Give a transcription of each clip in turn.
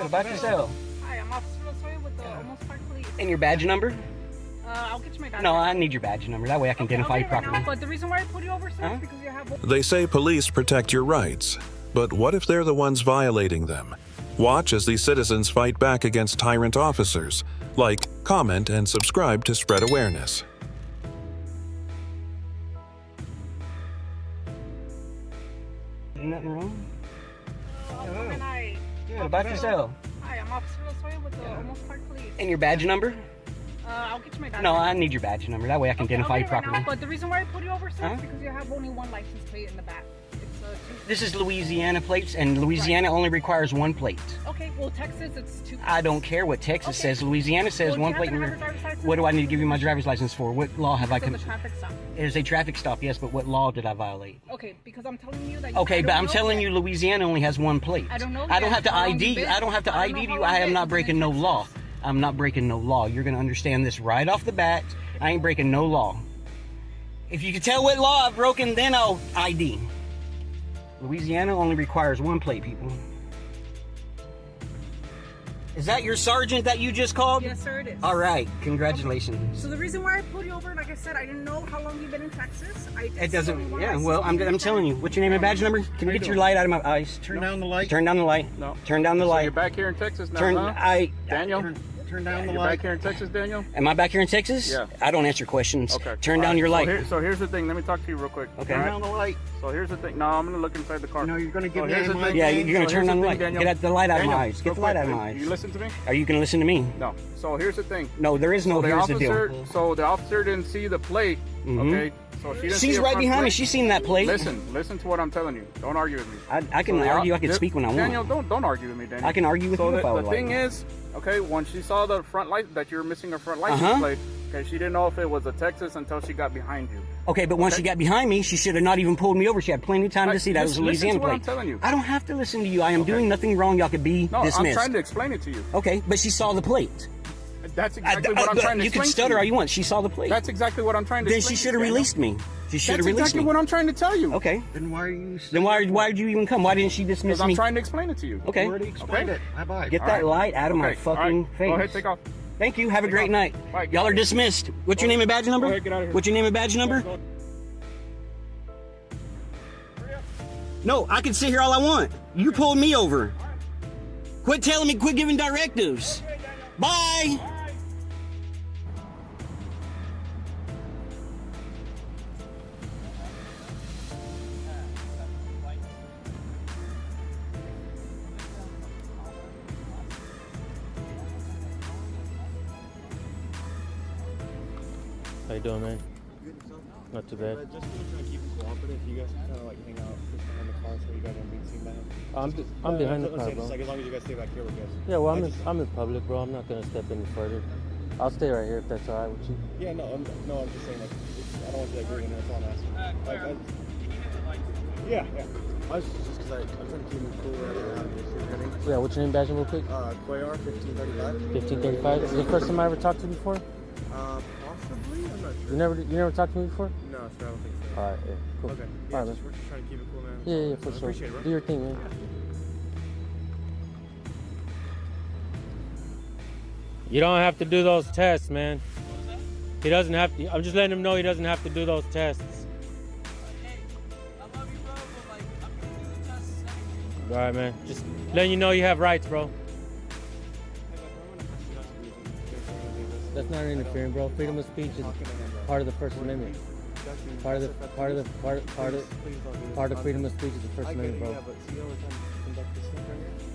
What about yourself? Hi, I'm Officer Rosoy with the Almost Park Police. And your badge number? I'll get you my badge. No, I need your badge number. That way I can identify you properly. Now, but the reason why I pulled you over, sir, is because you have... They say police protect your rights, but what if they're the ones violating them? Watch as these citizens fight back against tyrant officers. Like, comment, and subscribe to spread awareness. Ain't nothing wrong? What about yourself? Hi, I'm Officer Rosoy with the Almost Park Police. And your badge number? I'll get you my badge. No, I need your badge number. That way I can identify you properly. Now, but the reason why I pulled you over, sir, is because you have only one license plate in the back. This is Louisiana plates, and Louisiana only requires one plate. Okay, well, Texas, it's two plates. I don't care what Texas says. Louisiana says one plate. What do I need to give you my driver's license for? What law have I committed? Traffic stop. It is a traffic stop, yes, but what law did I violate? Okay, because I'm telling you that. Okay, but I'm telling you, Louisiana only has one plate. I don't know. I don't have to ID you. I don't have to ID you. I am not breaking no law. I'm not breaking no law. You're going to understand this right off the bat. I ain't breaking no law. If you can tell what law I've broken, then I'll ID. Louisiana only requires one plate, people. Is that your sergeant that you just called? Yes, sir, it is. All right, congratulations. Okay. So the reason why I pulled you over, like I said, I didn't know how long you've been in Texas. It doesn't, yeah, well, I'm telling you. What's your name and badge number? Can you get your light out of my eyes? Turn down the light. Turn down the light. No. Turn down the So light. you're back here in Texas now, Daniel? Turn down the You're light. back here in Texas, Daniel? Am I back here in Texas? Yeah. I don't answer questions. Okay. Turn down your light. So here's the thing. Let me talk to you real quick. Okay. Turn down the light. So here's the thing. No, I'm going to look inside the car. No, you're going to give me here's the my thing. Yeah, you're going to turn here's on the the light. thing, Daniel. Get the light out of my Daniel, eyes. Get the real light out of quick, my eyes. You listen to me? Are you going to listen to me? No. So here's the thing. No, there is no here's the deal. So the officer didn't see the plate, okay? So she didn't see She's a right front behind me. plate. She's seen that plate. Listen to what I'm telling you. Don't argue with me. I can argue. I can speak when I want. Daniel, don't argue with me, Daniel. I can argue with you if I would the like. thing is, okay, when she saw the front light that you're missing a front license plate, okay, she didn't know if it was a Texas until she got behind you. Okay, but once she got behind me, she should have not even pulled me over. She had plenty of time to see that it was a Louisiana plate. I'm telling you. I don't have to listen to you. I am doing nothing wrong. Y'all could be dismissed. I'm trying to explain it to you. Okay, but she saw the plate. That's exactly what I'm trying to explain. You can stutter all you want. She saw the plate. That's exactly what I'm trying to Then explain. she should have released me. She should have released me. That's exactly what I'm trying to tell you. Okay. Then why are you... Then why did you even come? Why didn't she dismiss Because me? I'm trying to explain it to you. Okay. You already explained it. Bye-bye. Get that light out of my fucking face. Go ahead, take off. Thank you. Have a great night. Bye. Y'all are dismissed. What's your name and badge number? Go ahead, get out of here. What's your name and badge number? No, I can sit here all I want. You pulled me over. Quit telling me, quit giving directives. Bye. How you doing, man? Not too bad. Just trying to keep it cooperative. You guys kind of like hang out just behind the car so you guys aren't being seen by him. I'm behind the car, bro. Just like as long as you guys stay back here, we're good. Yeah, well, I'm in public, bro. I'm not gonna step any further. I'll stay right here if that's alright with you. Yeah, no, I'm just saying like I don't want you like ruining it. That's all I'm asking. Yeah. I was just because I'm trying to keep it cool rather than having this hitting. Yeah, what's your name, badge real quick? Quayar 1535. 1535. Is this the first time I ever talked to you before? Possibly. I'm not sure. You never talked to me before? No, sir, I don't think so. Alright, yeah, cool. Okay. All Yeah, right, we're just trying to keep it cool, man. Yeah, for sure. Appreciate it, bro. Do your thing, man. You don't have to do those tests, man. He doesn't have to. I'm just letting him know he doesn't have to do those tests. I love you, bro, but like, I'm gonna do the tests anyway. All right, man. Just letting you know you have rights, bro. That's not interfering, bro. Freedom of speech is part of the First Amendment. Part of freedom of speech is the First Amendment, bro.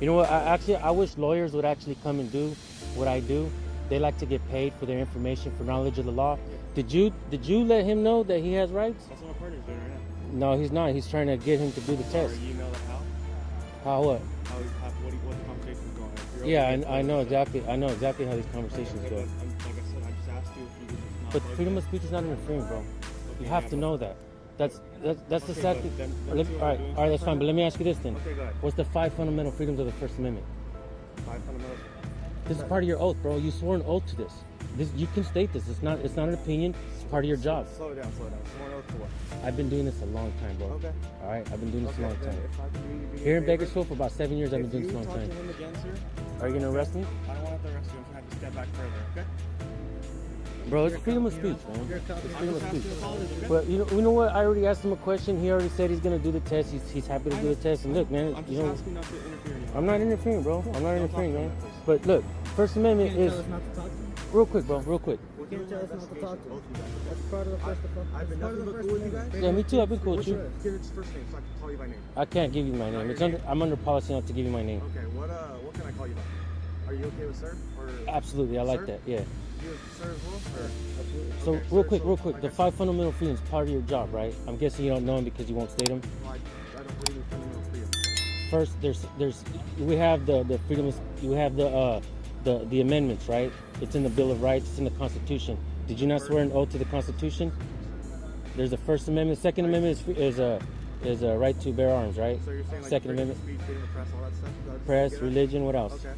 You know what? I wish lawyers would actually come and do what I do. They like to get paid for their information, for knowledge of the law. Did you let him know that he has rights? That's what my partner's doing right now. No, he's not. He's trying to get him to do the test. You know how? How what? What the conversation's going. If you're Yeah, okay, I know exactly. I know exactly how these conversations okay, go. but like I said, I just asked you if you could just not But bug freedom me. of speech is not interfering, bro. You have to know that. That's the Okay, sad but thing. then All right, two all are doing right, that's fine. something. But let me ask you this then: Okay, go ahead. what's the 5 fundamental freedoms of the First Amendment? 5 fundamentals. This is part of your oath, bro. You swore an oath to this. You can state this. It's not an opinion. It's part of your job. Slow it down. Sworn oath to what? I've been doing this a long time, bro. Okay. All right, I've been doing this a long then time. if I can really be Here in favor- Bakersfield for about 7 years, I've been doing this a long If you time. talk to him again, sir, Are you gonna arrest me? I don't want to arrest you. I'm gonna have to step back further. Okay? Bro, it's freedom of speech, man. It's freedom of speech. But you know what? I already asked him a question. He already said he's gonna do the test. He's happy to do the test. And look, man, I'm you just know, asking not to interfere. I'm not interfering, bro. I'm not interfering, man. But look, First Amendment is real quick, bro. Real quick. You can't tell us not to talk to him. That's part of the First Amendment. I've been nothing but cool with you guys. Yeah, me too. I've been cool with you. Give its first name so I can call you by name. I can't give you my name. I'm under policy not to give you my name. Okay, what can I call you by? Are you okay with sir? Or Absolutely, I like Sir? that. Yeah. you as sir as well? Or? So Okay, real sir, quick, so, real quick. like The I 5 fundamental freedoms part of your job, right? I'm guessing you don't know them because you won't state them. Well, I don't believe in fundamental freedom. First, we have the freedoms. You have the amendments, right? It's in the Bill of Rights. It's in the Constitution. Did you not swear an oath to the Constitution? There's the First Amendment. Second Amendment is a right to bear arms, right? So you're saying like Second freedom Amendment, of speech, freedom of press, all that stuff? That's press, get at? religion. What else? Okay.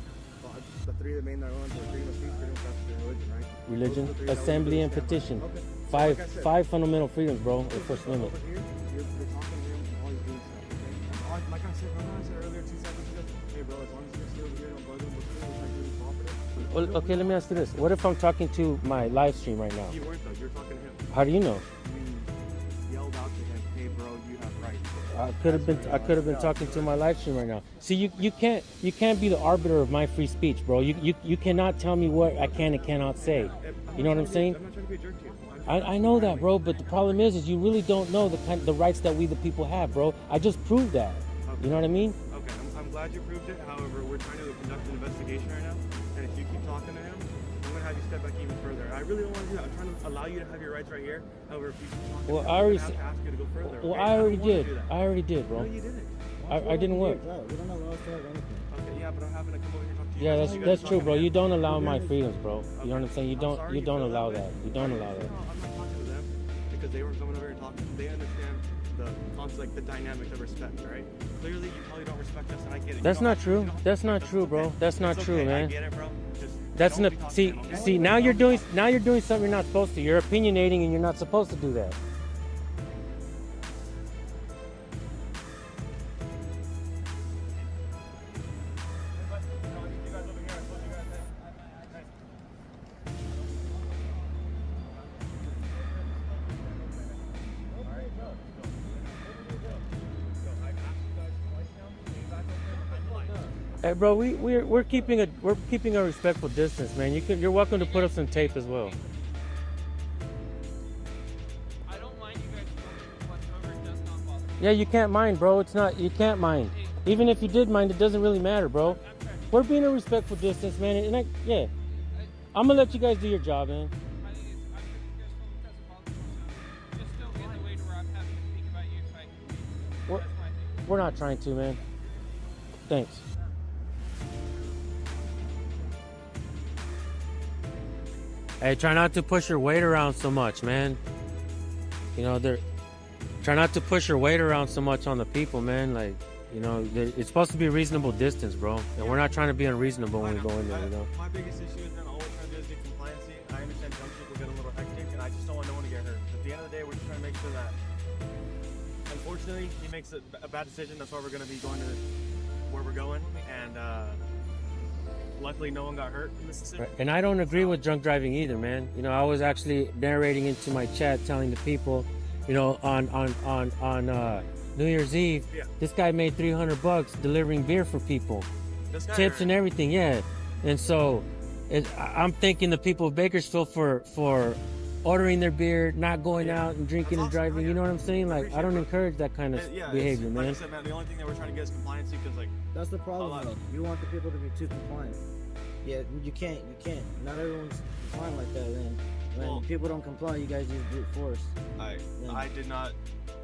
Well, the three of the main ones are freedom of speech, freedom of press, and religion, right? Religion, Those are the three that we assembly, and stand by. petition. Okay. Five Like I said, five fundamental freedoms, bro. The First Amendment. Over here, you're talking to him and all he's doing stuff, okay? Like I said, remember I said earlier 2 seconds ago, hey bro, as long as you're still over here, don't bug him, we're cool, we're doing cooperative. Well, okay, let me ask you this. What if I'm talking to my live stream right now? You weren't though, you're talking to him. How do you know? You yelled out to him, hey bro, you have rights. I could have been talking to my live stream right now. See, you can't be the arbiter of my free speech, bro. You cannot tell me what I can and cannot say. You know what I'm saying? I'm not trying to be a jerk to you. I know that, bro. But the problem is you really don't know the rights that we the people have, bro. I just proved that. You know what I mean? Okay, I'm glad you proved it. However, we're trying to conduct an investigation right now, and if you keep talking to him, I'm gonna have you step back even further. I really don't want to do that. I'm trying to allow you to have your rights right here. However, if you keep talking, Well, to him, I already I'm gonna have to ask you to go further. Well, okay? I already don't wanna did. do that. I already did, bro. No, you didn't. I didn't what? We don't allow us to have anything. Okay, yeah, but I'm having to come over here and talk to you. Yeah, guys. You guys that's are true, talking bro. to You him. don't allow my freedoms, bro. You know what I'm saying? You I'm don't sorry don't feel allow way. that. You don't allow that. No, I'm not talking to them because they were coming over here and talking. They understand the conflict, the dynamic of respect, right? Clearly, you probably don't respect us, and I get it. That's You don't not have to- true. you don't have That's to- not it's true, bro. okay. That's not It's true, okay. man. I get it, bro. Just That's don't not be talking see to him, okay? see now you're doing something you're not supposed to. You're opinionating and you're not supposed to do that. Hey, bro, we're keeping a respectful distance, man. You're welcome to put up some tape as well. I don't mind you guys filming whatsoever. It does not bother me. Yeah, you can't mind, bro. You can't mind. Even if you did mind, it doesn't really matter, bro. I'm trying to. We're being a respectful distance, man. And I'm gonna let you guys do your job, man. My thing is, I'm sure you guys filming doesn't bother me whatsoever. Just don't get in the way to where I'm having to speak about you if I can be. We're- That's my thing. We're not trying to, man. Thanks. Hey, try not to push your weight around so much, man. You know, try not to push your weight around so much on the people, man. Like, you know, it's supposed to be a reasonable distance, bro. And we're not trying to be unreasonable when we go in there, you know. My biggest issue is that all we're trying to do is get compliancy. I understand some people get a little hectic, and I just don't want no one to get hurt. At the end of the day, we're just trying to make sure that, unfortunately, he makes a bad decision. That's why we're going to be going to where we're going, and luckily no one got hurt in this decision. And I don't agree with drunk driving either, man. You know, I was actually narrating into my chat, telling the people, you know, on New Year's Eve, Yeah. this guy made $300 delivering beer for people, This guy tips and everything, yeah. And so, I'm thanking the people of Bakersfield for ordering their beer, not going out and drinking and That's awesome. driving. You know what I'm saying? Like, I don't Appreciate it, encourage that kind of Yeah, behavior, like I man. said, man, the only thing that we're trying to get is compliancy because, like, That's the problem, lot. though. You want the people to be too compliant. Yeah, you can't. Not everyone's compliant like that. Then when Well- people don't comply, you guys use brute force. I did not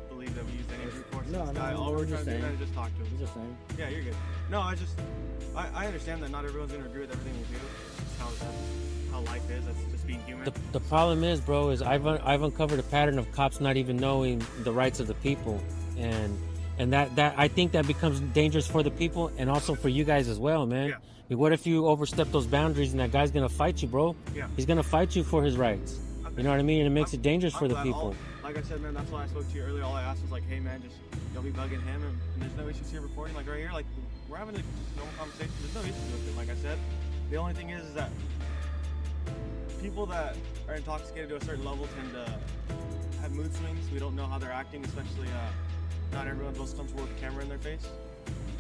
believe that we used any brute force. No, This no, guy, no, all we're we're just trying to do saying. is just talk to him. I'm just saying. Yeah, you're good. No, I understand that not everyone's gonna agree with everything we do. That's how life is. That's just being human. The problem is, bro, is I've uncovered a pattern of cops not even knowing the rights of the people, and that I think that becomes dangerous for the people and also for you guys as well, man. Yeah. I mean, what if you overstep those boundaries and that guy's gonna fight you, bro? Yeah. He's gonna fight you for his rights. You know what I mean? And it makes it dangerous for the glad people. Like like I said, man, that's why I spoke to you earlier. All I asked was like, hey, man, just don't be bugging him, and there's no issues here recording. Like right here, like we're having a just normal conversation. There's no issues with it. Like I said, the only thing is that people that are intoxicated to a certain level tend to have mood swings. We don't know how they're acting, especially not everyone feels comfortable with the camera in their face.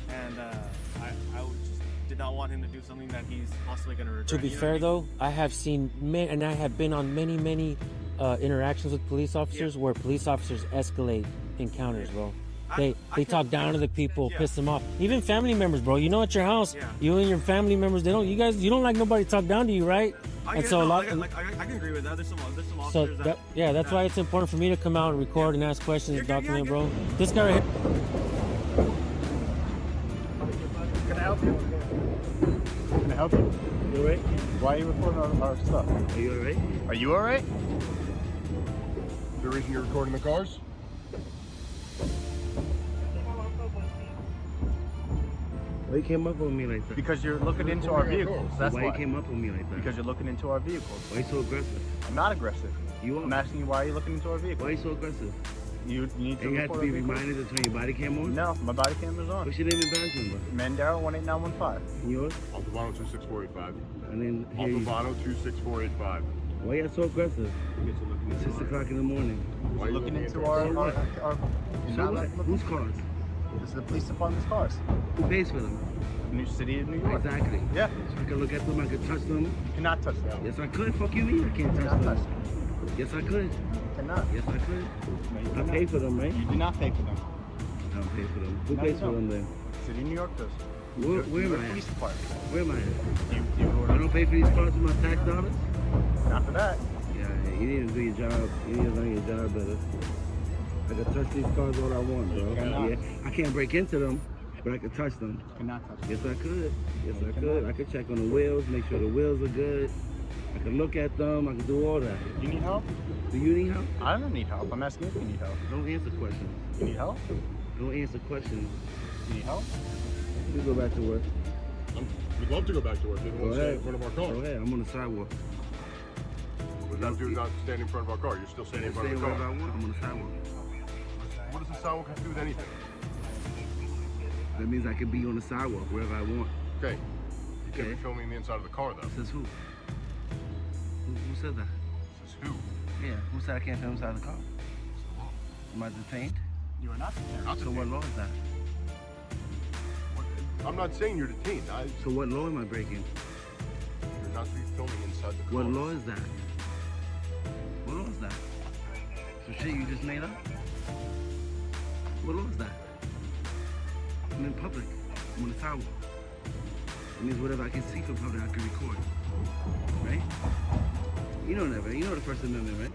And I would just did not want him to do something that he's possibly going to regret. To be fair, though, I have seen and I have been on many interactions with police officers where police officers escalate encounters, bro. They talk down to the people, piss them off. Even family members, bro. You know, at your house, you and your family members, you don't like nobody to talk down to you, right? I can agree with that. There's some officers that's why it's important for me to come out and record and ask questions and document, bro. This guy right here. Can I help you? Can I help you? You alright? Why are you recording our stuff? Are you alright? Are you alright? The reason you're recording the cars? Why you came up on me like that? Because you're looking into our vehicles. That's why you came up on me like that. Because you're looking into our vehicles. Why are you so aggressive? I'm not aggressive. You are. I'm asking you why are you looking into our vehicles? Why are you so aggressive? You need to. And you have to be reminded to turn your body cam on? No, my body camera's on. What's your name and badge number? Mandaro 18915. And yours? Altovano 26485. And then Altovano 26485. Why are you so aggressive? It's 6 o'clock in the morning. Why are you looking into our whose cars? This is the police department's cars. Who pays for them? New City of New York. Exactly. Yeah. So I can look at them, I can touch them. You cannot touch them. Yes, I could. Fuck you, mean I can't touch them. Yes, I could. You cannot. Yes, I could. No, I pay for them, right? You do not pay for them. I don't pay for them. Who pays for them then? City of New York does. Where am I at? Police department. Where am I at? I don't pay for these cars with my tax dollars? Not for that. Yeah, you need to do your job. You need to learn your job better. I can touch these cars all I want, bro. Yeah, I can't break into them, but I can touch them. You cannot touch them. Yes, I could. Yes, I could. I could check on the wheels, make sure the wheels are good. I can look at them. I can do all that. You need help? Do you need help? I don't need help. I'm asking if you need help. Don't answer questions. You need help? Don't answer questions. You need help? You go back to work. We'd love to go back to work. They don't want to stand in front of our car. Go ahead. I'm on the sidewalk. That dude's not standing in front of our car. You're still standing in front of the car. I'm on the sidewalk. What does the sidewalk have to do with anything? That means I can be on the sidewalk wherever I want. Okay. You can't be filming the inside of the car, though. Says who? Who said that? Says who? Yeah, who said I can't film inside the car? Am I detained? You are not detained. So what law is that? I'm not saying you're detained. So what law am I breaking? You're not supposed to be filming inside the car. What law is that? What law is that? Some shit you just made up? What law is that? I'm in public. I'm on the sidewalk. It means whatever I can see from public, I can record. Right? You know that, right? You know the First Amendment, right?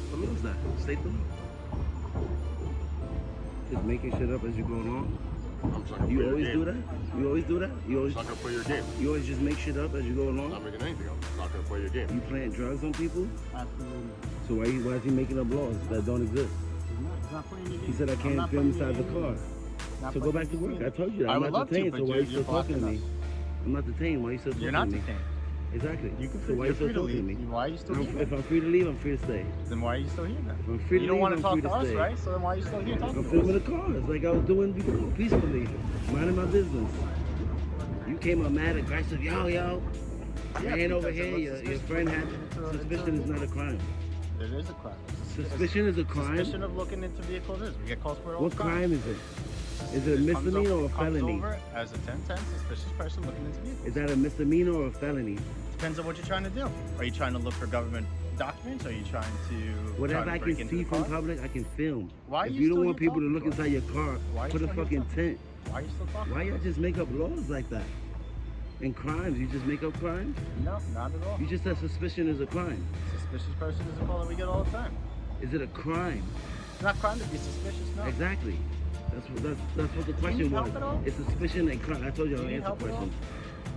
What law is that? State the law. Just making shit up as you go along. You always do that? You always do that? You always not gonna play your game. You always just make shit up as you go along? I'm not making anything up. I'm not gonna play your game. You playing drugs on people? Absolutely. So why is he making up laws that don't exist? He's not playing your game. He said I can't film inside the car. So go back to work. I told you that. I'm not detained, so why are you still talking to me? I'm not detained. Why are you still talking to me? You're not detained. Exactly. So why are you still talking to me? Why are you still here? If I'm free to leave, I'm free to stay. Then why are you still here then? If I'm free to leave, I'm free to stay. You don't want to talk to us, right? So then why are you still here talking to us? I'm filming the cars like I was doing before, peacefully, minding my business. You came up mad, aggressive, yo. Yeah, ain't over here, your friend had suspicion is not a crime. It is a crime. Suspicion is a crime? Suspicion of looking into vehicles is. We get calls for it all the time. What crime is it? Is it a misdemeanor or a felony? Comes over as a 1010 suspicious person looking into vehicles. Is that a misdemeanor or a felony? Depends on what you're trying to do. Are you trying to look for government documents? Are you trying to whatever I can see from public, I can film. Why if you don't want people to look inside your car, put a fucking tent. Why are you still talking? Why y'all just make up laws like that? And crimes, you just make up crimes? No, not at all. You just said suspicion is a crime. Suspicious person is a call that we get all the time. Is it a crime? It's not crime to be suspicious, no. Exactly. That's what the question was. It's suspicion and crime. I told you I'll answer the question.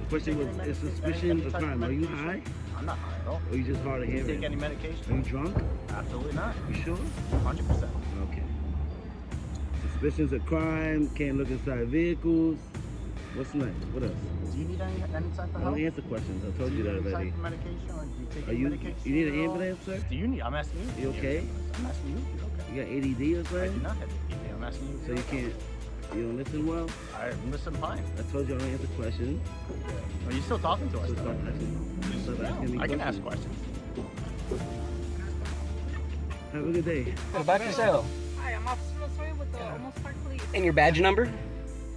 The question was, is suspicion a crime? Are you high? I'm not high at all. Or you just hard of hearing? Do you take any medication? Are you drunk? Absolutely not. You sure? 100%. Okay. Suspicion's a crime. Can't look inside vehicles. What's next? What else? Do you need any type of I help? don't answer questions. I told you that Any already. type of medication, or do you take Are any you medication? you need an at all? ambulance, sir? Do you need? I'm asking you. You okay? I'm asking you. You okay? You got ADD or I do something? not have ADD. I'm asking you. So you can't. You don't listen well? I listen fine. I told you I don't answer questions. Are you still talking to us? So stop asking me I can questions. ask questions. Have a good day. What about yourself? Hi, I'm Officer Losoya with the Almost Park Police. And your badge number?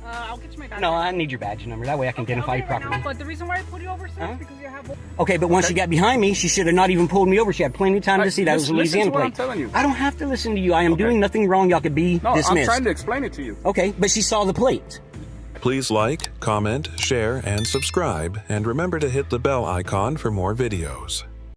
I'll get you my badge. No, I need your badge number. That way I can identify you I'll get it right properly. now, but the reason why I pulled you over, sir, is because you have. Okay, but once she got behind me, she should have not even pulled me over. She had plenty of time to see that it was a Listen to Louisiana what I'm plate. telling you. I don't have to listen to you. I am doing nothing wrong. Y'all could be No, dismissed. I'm trying to explain it to you. Okay, but she saw the plate. Please like, comment, share, and subscribe, and remember to hit the bell icon for more videos.